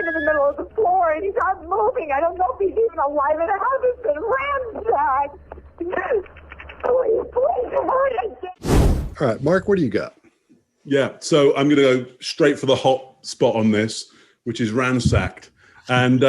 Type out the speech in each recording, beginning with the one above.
in the middle of the floor, and he's not moving. I don't know if he's even alive, and the house has been ransacked. Please, hurry. All right, Mark, what do you got? Yeah, so I'm going to go straight for the hot spot on this, which is ransacked. And,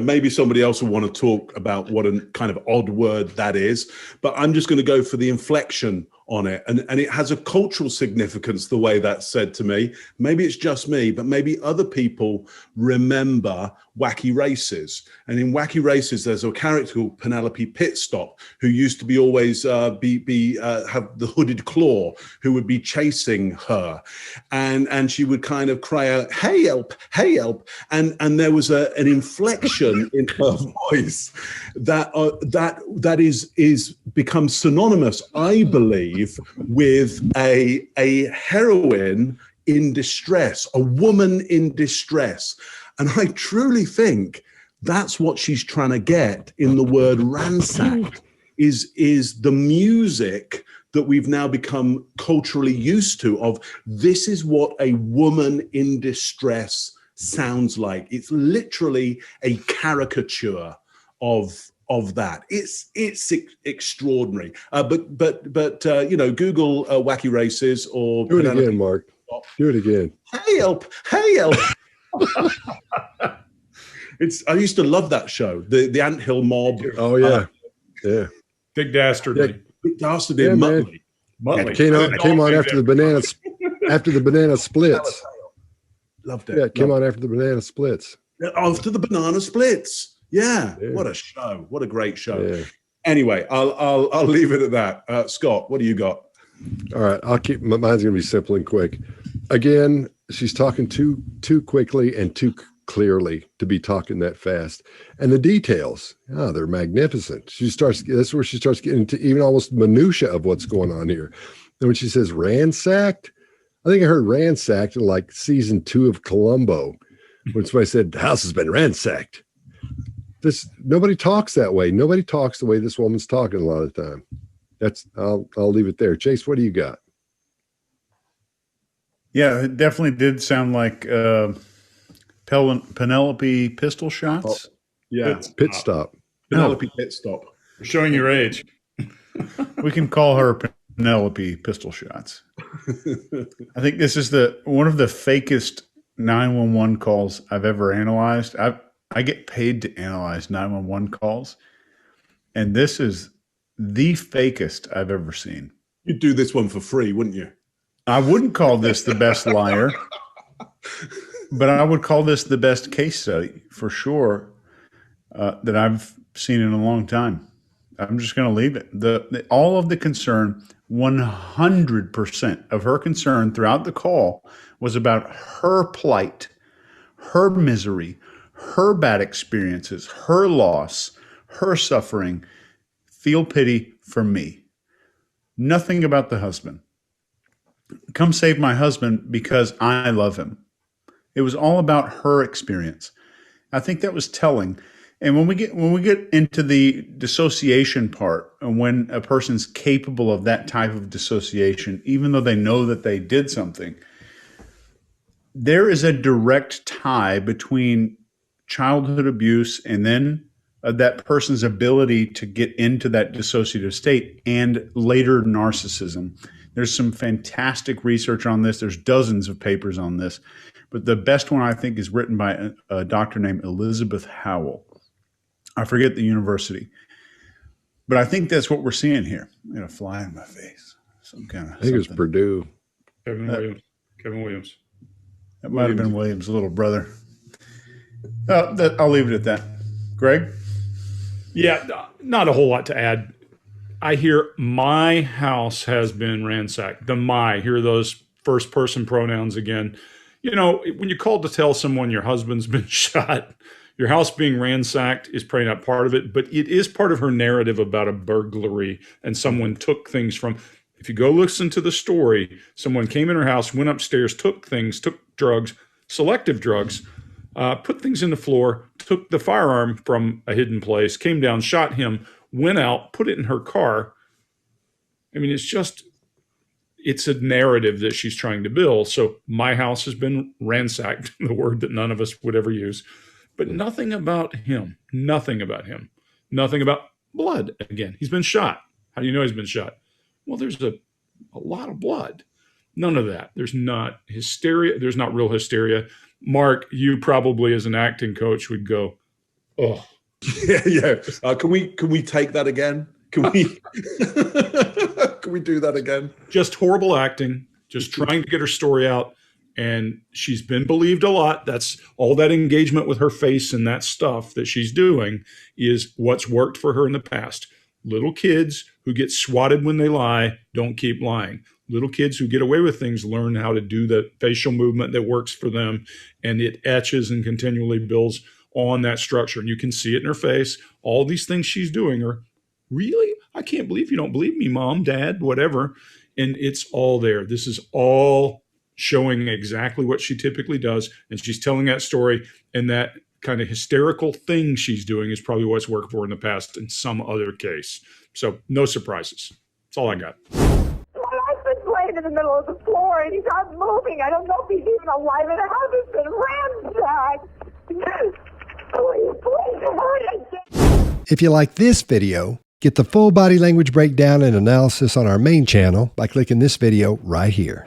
maybe somebody else will want to talk about what a kind of odd word that is. But I'm just going to go for the inflection on it. And it has a cultural significance, the way that's said to me. Maybe it's just me, but maybe other people remember Wacky Races. And in Wacky Races, there's a character called Penelope Pitstop, who used to be always have the hooded claw, who would be chasing her. And she would kind of cry out, "Hey, help, hey, help." And there was an inflection in her voice that is become synonymous, I believe, with a heroine in distress, a woman in distress. And I truly think that's what she's trying to get in the word ransacked, is the music that we've now become culturally used to of this is what a woman in distress sounds like. It's literally a caricature of that. It's extraordinary. But Google Wacky Races or do it again, Mark. Do it again. Hey help! Hey help! I used to love that show, the Anthill Mob. Oh yeah, yeah. Big Dastardly. Big Dastardly and Muttley. It came on after the banana splits. Loved it. Yeah, it came on after the banana splits. After the banana splits. Yeah. What a show! What a great show. Yeah. Anyway, I'll leave it at that. Scott, what do you got? All right, mine's going to be simple and quick. Again, she's talking too quickly and too clearly to be talking that fast. And the details, they're magnificent. That's where she starts getting into even almost minutia of what's going on here. And when she says ransacked, I think I heard ransacked in like season 2 of Columbo, when somebody said, "The house has been ransacked." Nobody talks that way. Nobody talks the way this woman's talking a lot of the time. I'll leave it there. Chase, what do you got? Yeah, it definitely did sound like Penelope Pistol Shots. Pit stop. Penelope Pitstop. You're showing your age. We can call her Penelope Pistol Shots. I think this is one of the fakest 911 calls I've ever analyzed. I get paid to analyze 911 calls, and this is the fakest I've ever seen. You'd do this one for free, wouldn't you? I wouldn't call this the best liar, but I would call this the best case study for sure that I've seen in a long time. I'm just going to leave it. All of the concern, 100% of her concern throughout the call was about her plight, her misery, her bad experiences, her loss, her suffering. Feel pity for me. Nothing about the husband. Come save my husband because I love him. It was all about her experience. I think that was telling. And when we get into the dissociation part, and when a person's capable of that type of dissociation, even though they know that they did something, there is a direct tie between childhood abuse and then that person's ability to get into that dissociative state and later narcissism. There's some fantastic research on this. There's dozens of papers on this. But the best one, I think, is written by a doctor named Elizabeth Howell. I forget the university. But I think that's what we're seeing here. I'm going to fly in my face. Some kind of I think it was Purdue. Kevin Williams. That might have been Williams' little brother. I'll leave it at that. Greg? Yeah, not a whole lot to add. I hear my house has been ransacked. The my, hear those first person pronouns again. You know, when you call to tell someone your husband's been shot, your house being ransacked is probably not part of it, but it is part of her narrative about a burglary and someone took things from. If you go listen to the story, someone came in her house, went upstairs, took things, took drugs, selective drugs, put things in the floor, took the firearm from a hidden place, came down, shot him, went out, put it in her car. I mean, it's just, it's a narrative that she's trying to build. So my house has been ransacked, the word that none of us would ever use, but nothing about him, nothing about him, nothing about blood. Again, he's been shot. How do you know he's been shot? Well, there's a lot of blood. None of that. There's not hysteria. There's not real hysteria. Mark, you probably as an acting coach would go, oh. Yeah. Can we take that again? Can we can we do that again? Just horrible acting, just trying to get her story out. And she's been believed a lot. That's all that engagement with her face and that stuff that she's doing is what's worked for her in the past. Little kids who get swatted when they lie don't keep lying. Little kids who get away with things learn how to do the facial movement that works for them, and it etches and continually builds on that structure. And you can see it in her face. All these things she's doing are, really? I can't believe you don't believe me, Mom, Dad, whatever. And it's all there. This is all showing exactly what she typically does. And she's telling that story, and that kind of hysterical thing she's doing is probably what's worked for her in the past in some other case. So no surprises. That's all I got. My husband's laying in the middle of the floor and he's not moving. I don't know if he's even alive, and the house has been ransacked. Please hurry. If you like this video, get the full body language breakdown and analysis on our main channel by clicking this video right here.